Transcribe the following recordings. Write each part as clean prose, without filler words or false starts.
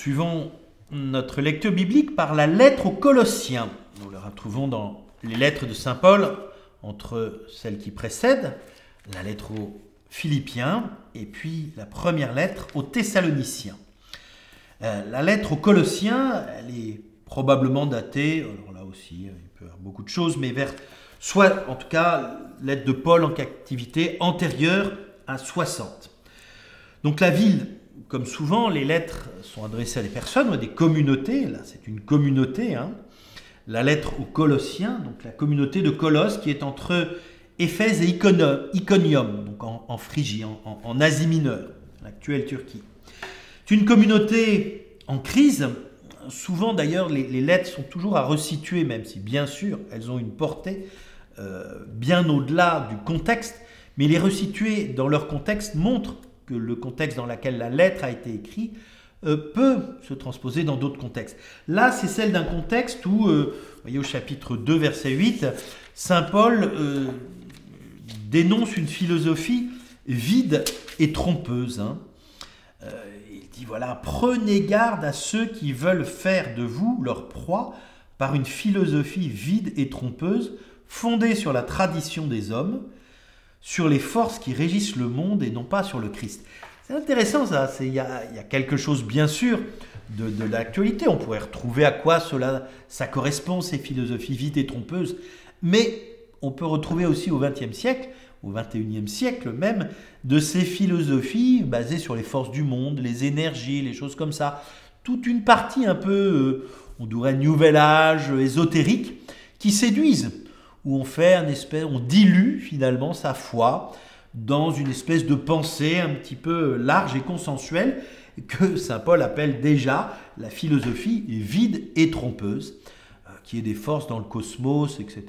Poursuivons notre lecture biblique par la lettre aux Colossiens. Nous la retrouvons dans les lettres de saint Paul, entre celles qui précèdent, la lettre aux Philippiens et puis la première lettre aux Thessaloniciens. La lettre aux Colossiens, elle est probablement datée, alors là aussi, il peut y avoir beaucoup de choses, mais vers, soit en tout cas, lettre de Paul en captivité antérieure à 60. Donc la ville, comme souvent, les lettres sont adressées à des personnes ou à des communautés. Là, c'est une communauté. La lettre aux Colossiens, donc la communauté de Colosse qui est entre Éphèse et Iconium, donc en Phrygie, en Asie mineure, l'actuelle Turquie. C'est une communauté en crise. Souvent, d'ailleurs, les lettres sont toujours à resituer, même si, bien sûr, elles ont une portée bien au-delà du contexte. Mais les resituer dans leur contexte montre que le contexte dans lequel la lettre a été écrite peut se transposer dans d'autres contextes. Là, c'est celle d'un contexte où, vous voyez au chapitre 2, verset 8, saint Paul dénonce une philosophie vide et trompeuse. Il dit, voilà, prenez garde à ceux qui veulent faire de vous leur proie par une philosophie vide et trompeuse, fondée sur la tradition des hommes, sur les forces qui régissent le monde et non pas sur le Christ. C'est intéressant ça, il y a quelque chose bien sûr de l'actualité, on pourrait retrouver à quoi ça correspond, ces philosophies vides et trompeuses, mais on peut retrouver aussi au XXe siècle, au XXIe siècle même, de ces philosophies basées sur les forces du monde, les énergies, les choses comme ça, toute une partie un peu, on dirait Nouvel Âge, ésotérique, qui séduisent, où on dilue finalement sa foi dans une espèce de pensée un petit peu large et consensuelle que saint Paul appelle déjà la philosophie vide et trompeuse, qui est des forces dans le cosmos, etc.,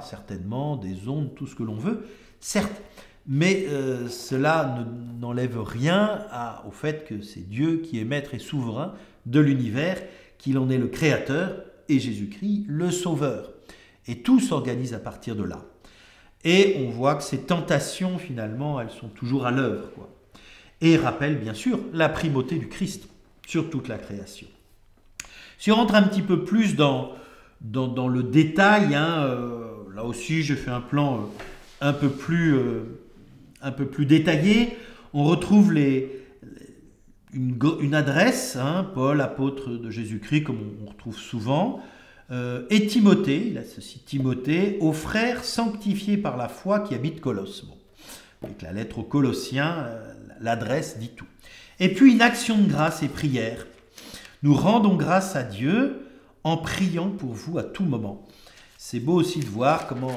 certainement, des ondes, tout ce que l'on veut, certes, mais cela n'enlève rien au fait que c'est Dieu qui est maître et souverain de l'univers, qu'il en est le créateur et Jésus-Christ le sauveur. Et tout s'organise à partir de là. Et on voit que ces tentations, finalement, elles sont toujours à l'œuvre, et rappellent, bien sûr, la primauté du Christ sur toute la création. Si on rentre un petit peu plus dans le détail, là aussi, j'ai fait un plan un peu plus détaillé. On retrouve une adresse, Paul, apôtre de Jésus-Christ, comme on retrouve souvent, et Timothée, il associe Timothée, aux frères sanctifiés par la foi qui habitent Colosse. Avec la lettre aux Colossiens, l'adresse dit tout. Et puis une action de grâce et prière. Nous rendons grâce à Dieu en priant pour vous à tout moment. C'est beau aussi de voir comment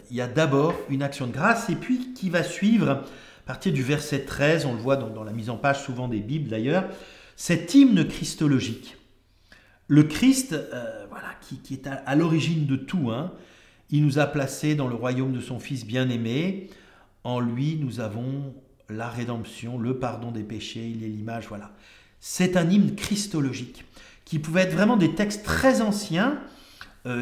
il y a d'abord une action de grâce et puis qui va suivre, à partir du verset 13, on le voit dans la mise en page souvent des Bibles d'ailleurs, cet hymne christologique. Le Christ, qui est à l'origine de tout, il nous a placés dans le royaume de son Fils bien-aimé. En lui, nous avons la rédemption, le pardon des péchés, il est l'image, voilà. C'est un hymne christologique qui pouvait être vraiment des textes très anciens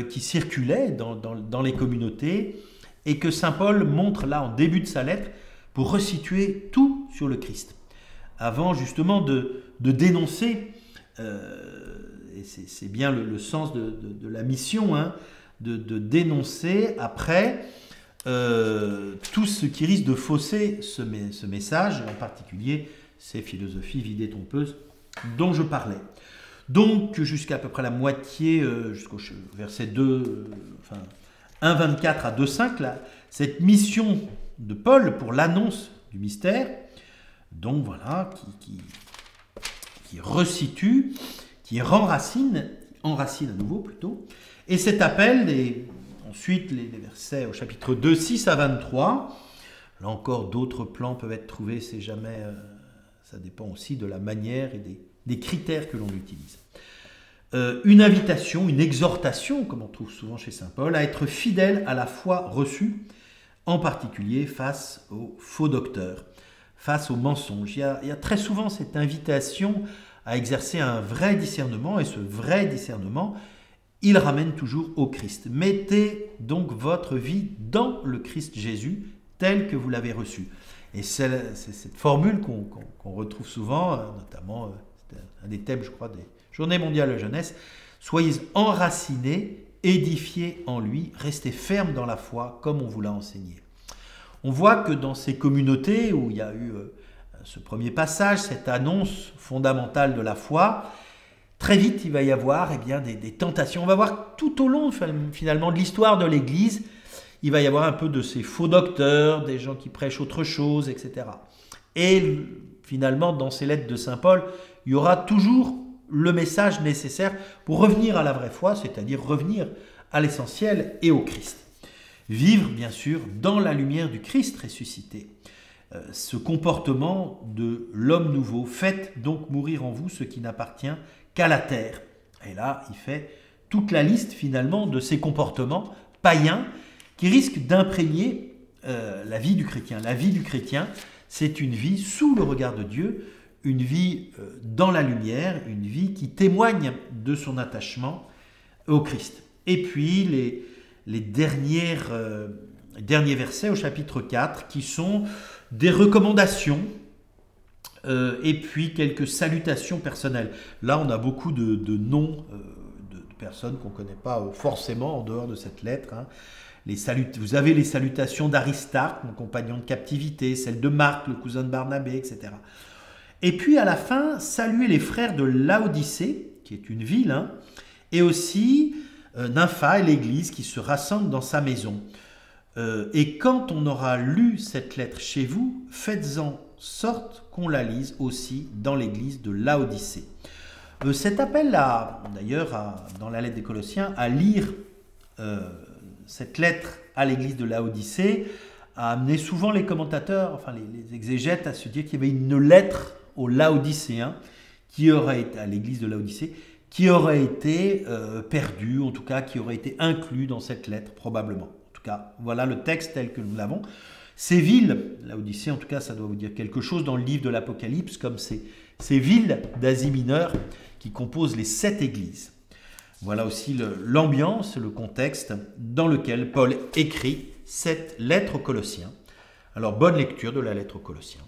qui circulaient dans les communautés et que saint Paul montre là en début de sa lettre pour resituer tout sur le Christ. Avant justement de dénoncer... et c'est bien le sens de la mission, de dénoncer après tout ce qui risque de fausser ce message, en particulier ces philosophies vides et trompeuses dont je parlais. Donc jusqu'à peu près la moitié, jusqu'au verset 1,24 à 2,5, cette mission de Paul pour l'annonce du mystère, donc voilà, qui resitue, qui enracine à nouveau plutôt, et cet appel, ensuite les versets au chapitre 2, 6 à 23, là encore d'autres plans peuvent être trouvés, c'est jamais, ça dépend aussi de la manière et des critères que l'on utilise. Une invitation, une exhortation, comme on trouve souvent chez saint Paul, à être fidèle à la foi reçue, en particulier face aux faux docteurs, face aux mensonges. Il y a très souvent cette invitation à exercer un vrai discernement, et ce vrai discernement, il ramène toujours au Christ. Mettez donc votre vie dans le Christ Jésus, tel que vous l'avez reçu. Et c'est cette formule qu'on retrouve souvent, notamment, c'est un des thèmes, je crois, Journée mondiale de jeunesse, soyez enracinés, édifiés en lui, restez fermes dans la foi comme on vous l'a enseigné. On voit que dans ces communautés où il y a eu ce premier passage, cette annonce fondamentale de la foi, très vite il va y avoir des tentations. On va voir tout au long finalement de l'histoire de l'Église, il va y avoir un peu de ces faux docteurs, des gens qui prêchent autre chose, etc. Et finalement, dans ces lettres de Saint Paul, il y aura toujours le message nécessaire pour revenir à la vraie foi, c'est-à-dire revenir à l'essentiel et au Christ. Vivre, bien sûr, dans la lumière du Christ ressuscité. Ce comportement de l'homme nouveau, faites donc mourir en vous ce qui n'appartient qu'à la terre. Et là, il fait toute la liste finalement de ces comportements païens qui risquent d'imprégner la vie du chrétien. La vie du chrétien, c'est une vie sous le regard de Dieu, une vie dans la lumière, une vie qui témoigne de son attachement au Christ. Et puis les derniers versets au chapitre 4 qui sont des recommandations et puis quelques salutations personnelles. Là, on a beaucoup de noms de personnes qu'on ne connaît pas forcément en dehors de cette lettre. Vous avez les salutations d'Aristarque, mon compagnon de captivité, celle de Marc, le cousin de Barnabé, etc. Et puis à la fin, saluez les frères de Laodicée, qui est une ville, et aussi Nympha et l'église qui se rassemblent dans sa maison. Et quand on aura lu cette lettre chez vous, faites-en sorte qu'on la lise aussi dans l'église de Laodicée. Cet appel, d'ailleurs, dans la lettre des Colossiens, à lire cette lettre à l'église de Laodicée, a amené souvent les commentateurs, enfin les exégètes, à se dire qu'il y avait une lettre aux Laodicéens qui aurait été à l'église de Laodicée, qui aurait été perdue, en tout cas qui aurait été inclus dans cette lettre probablement. En tout cas, voilà le texte tel que nous l'avons. Ces villes, Laodicée en tout cas, ça doit vous dire quelque chose dans le livre de l'Apocalypse, comme ces villes d'Asie mineure qui composent les 7 églises. Voilà aussi l'ambiance, le contexte dans lequel Paul écrit cette lettre aux Colossiens. Alors bonne lecture de la lettre aux Colossiens.